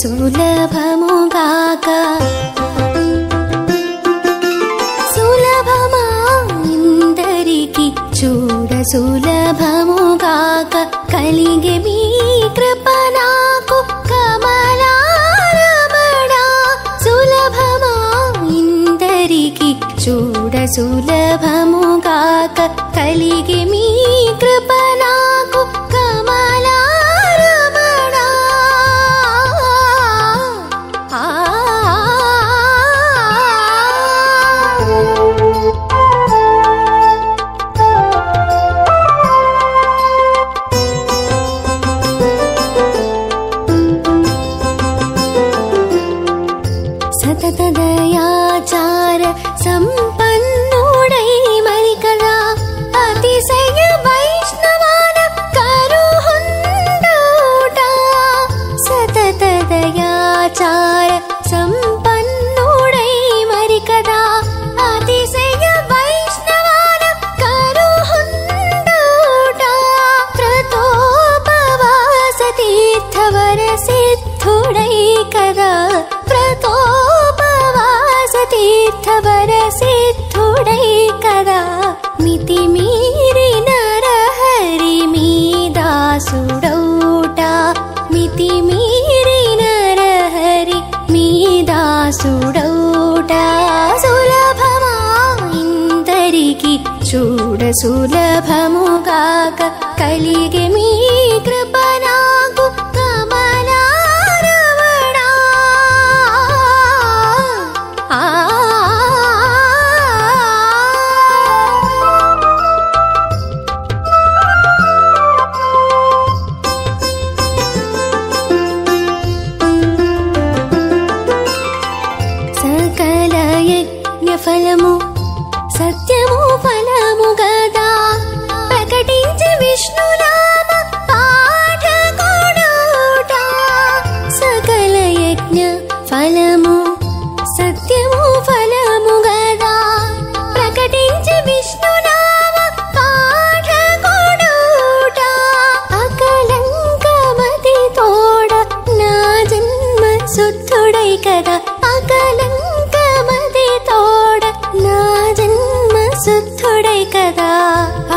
సులభముగాక సులభమా ఇందరికి చూడ సులభముగాక కలిగే మీ కృప నాకు కమలారమణ సులభమా ఇందరికి చూడ సులభముగాక కలిగే మీ కృప నాకు కమలారమణ సతత దయాచార సంపన్నుడై మరికదా అతిశయ వైష్ణవాన కరుహుండోట సతత దయాచార సంపన్నుడై మరికదా అతిశయ వైష్ణవాన కరుహుండోట ప్రతోపవాస తీర్థవర సిద్ధుడై కదా ప్రతోపవాస తీర్థవర సిద్ధుడై కదా మితి మీరి నరహరి మీ దాసుడౌట మితి మీరి నరహరి మీ దాసుడౌట సులభమా ఇందరికి చూడ సులభముగాక కలిగే మీ కృప నాకు కమలారమణ సకల యజ్ఞ ఫలము సత్యము ఫలము గదా ప్రకటించి విష్ణునామ పాఠకుడౌట సకల యజ్ఞ ఫలము సత్యము ఫలము గదా ప్రకటించి విష్ణునామ పాఠకుడౌట అకలంకమతి తోడ నా జన్మ శుద్ధుడై కదా అకలంకమతి తోడ నా జన్మ శుద్ధుడై కదా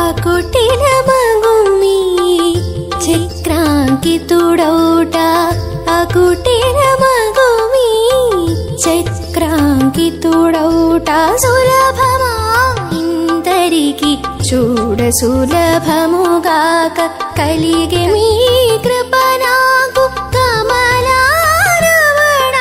అకుటిల మగుమి చక్రాంకితుడౌట అకుటిల మగుమి చక్రాంకితుడౌట సులభమా ఇందరికి చూడ సులభముగాక కలిగే మీ కృప నాకు కమలారమణ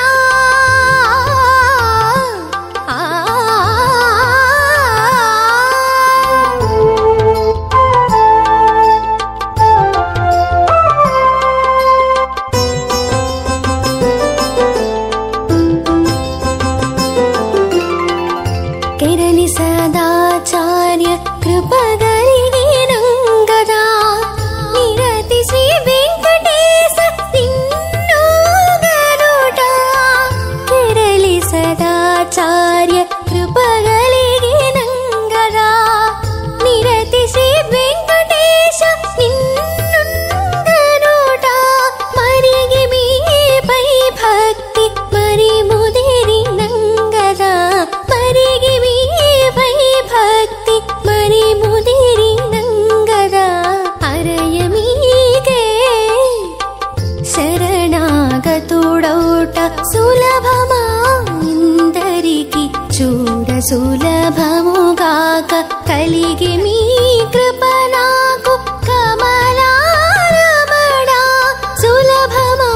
కెరలి సదాచార్య కృపగలిగినంగదా నిరతి శ్రీ వెంకటేశ నిన్ను గరుట కెరలి సదాచార్య కృపగలిగినంగదా నిరతి శ్రీ వెంకటేశ నిన్ను గరుట మరిగి మీపై భక్తి మరి ముదిరినంగదా మరిగి మీపై భక్తి మరి ముదిరినంగదా అరయమీకే శరణాగతుడౌట సులభమా ఇందరికి చూడ సులభముగాక కలిగే మీ కృప నాకు కమలారమణ సులభమా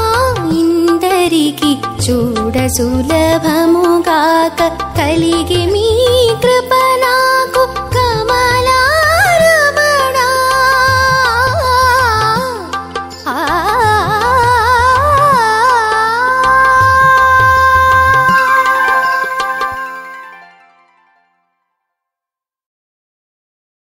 ఇందరికి చూడ సులభముగాక కలిగే మీ